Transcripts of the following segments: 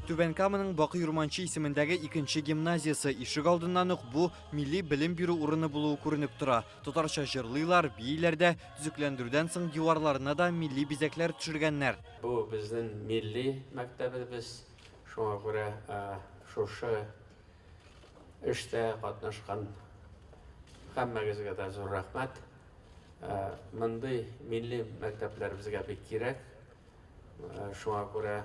Түбән Каманың Бақы Юрманчы исемендәге икенче гимназиясы ишек алдыннан ук бу милли белем бирү урыны булуы күренеп тора. Татарча җырлыйлар, бийләрдә, төзекләндерүдән соң диварларына да милли бизәкләр төшергәннәр. Бу безнең милли мәктәбебез, шуңа күрә шушы эштә катнашкан һәммәгезгә дә зур рәхмәт. Мондый милли мәктәпләр безгә бик кирәк. Шуңа күрә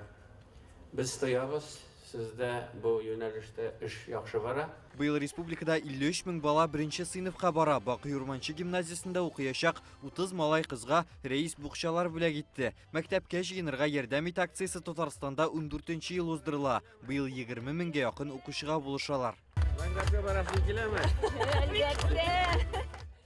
biz тоябыз, сездә бу юнәлештә эш яхшы бара. Быел республикада 53 мең бала беренче сыйныфка бара. Бакы Юрманчы гимназиясында укыячак 30 малай кызга рәис букчалар бүләк итте. Мәктәпкә җыенырга ярдәм ит акциясе Татарстанда 14нче ел уздырыла. Быел 20 меңгә якын укучыга булышалар.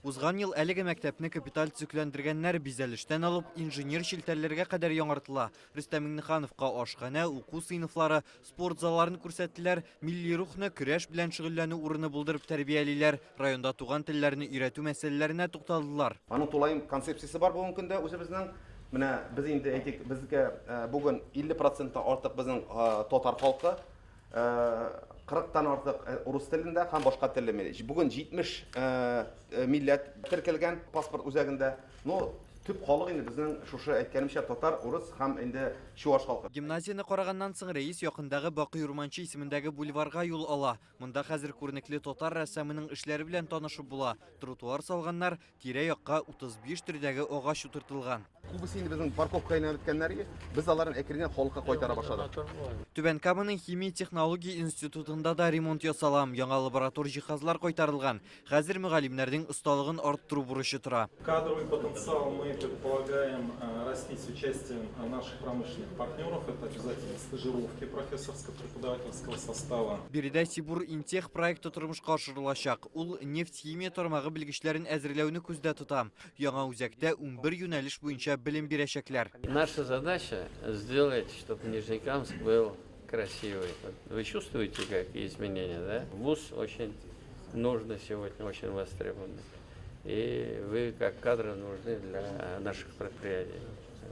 Узган ел әлеге мәктәпне капиталь төзекләндергәннәр бизәлештән алып инженер шелтәрләргә кадәр яңартыла. Рөстәм Миңнехановка ашхана, уку сыйныфлары, спорт залларын күрсәттеләр, милли рухны көрәш белән шөгыльләнү урыны булдырып тәрбиялиләр. Районда туган телләрне өйрәтү мәсьәләләренә тукталдылар. Аның тулайым концепциясе бар бүгенге көндә үзебезнең. Менә без инде әйтик, безгә бүген 50% артык безнең татар халкы, 40-тан артык урыс телендә һәм башка телләр. Бүген 70 милләт теркәлгән паспорт үзәгендә. Төп халык инде безнең шушы әйткәнемчә татар, урыс һәм инде чуаш халкы. Гимназияны караганнан соң рәис якындагы Бакы Юрманчы исемендәге бульварга юл ала. Монда хәзер күренекле татар рәссамының эшләре белән танышып була. Тротуар салганнар, тирә-якка 35 төрдәге агач утыртылган. Күбесе инде безнең парковка янә беткәннәр, без аларны әкренләп халыкка кайтара башладык. Түбән Каманың химия технология институтында да ремонт ясалам. Яңа лаборатор җиһазлар кайтарылган. Хәзер мөгаллимнәрнең осталыгын арттыру бурычы тора. Кадровый потенциал мы предполагаем растить с участием наших промышленных партнеров. Это обязательно стажировки профессорско-преподавательского состава. Биредә Сибур Интех проекты тормышка ашырылачак. Ул нефть-химия тармагы белгечләрен әзерләүне күздә тота. Яңа үзәктә 11 юнәлеш буенча белем бирәчәкләр. Наша задача сделать, чтобы Нижнекамск был красивый. Вы чувствуете, какие изменения, да? ВУЗ очень нужно сегодня, очень востребован. И вы как кадры нужны для наших предприятий.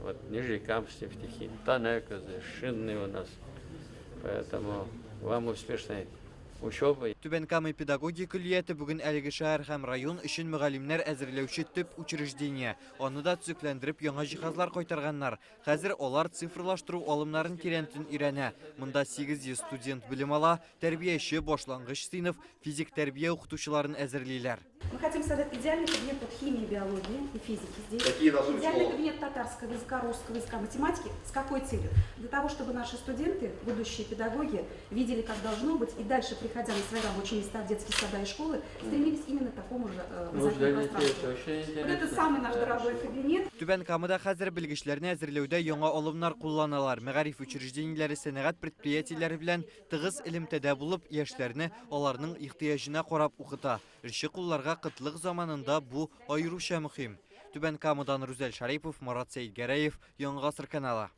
Вот Нижнекамск, нефтехим, Танекозы, шинные у нас. Поэтому вам успешной учебы. Түбән Кама педагогия күллияте бүген әлеге шәһәр һәм район өчен мөгаллимнәр әзерләүче төп учреждение. Аны да төзекләндереп яңа җиһазлар кайтарганнар. Хәзер алар цифрлаштыру алымнарын тирәнтен өйрәнә. Монда 800 студент белем ала, тәрбияче, башлангыч сыйныф, физик тәрбия укытучыларын әзерлиләр. Мы хотим создать идеальный кабинет химии, биологии и физики здесь. Идеальный кабинет татарского языка, русского языка, математики. С какой целью? Для того, чтобы наши студенты, будущие педагоги, видели, как должно быть, и дальше, приходя на свои рабочие места в детские сада и школы, стремились именно к такому же образовательному пространству. Вот это самый наш дорогой кабинет. Түбән Камада хәзер белгечләрне әзерләүдә яңа алымнар кулланалар. Мәгариф учреждениеләре, сәнәгать предприятиеләре белән тыгыз элемтәдә булып, яшьләрне аларның ихтыяҗына карап укыта. Эшче кулларга кытлык заманында бу аеруча мөһим. Түбән Камадан Рүзәл Шарипов, Марат Сәйдгәрәев, Яңа Гасыр каналы.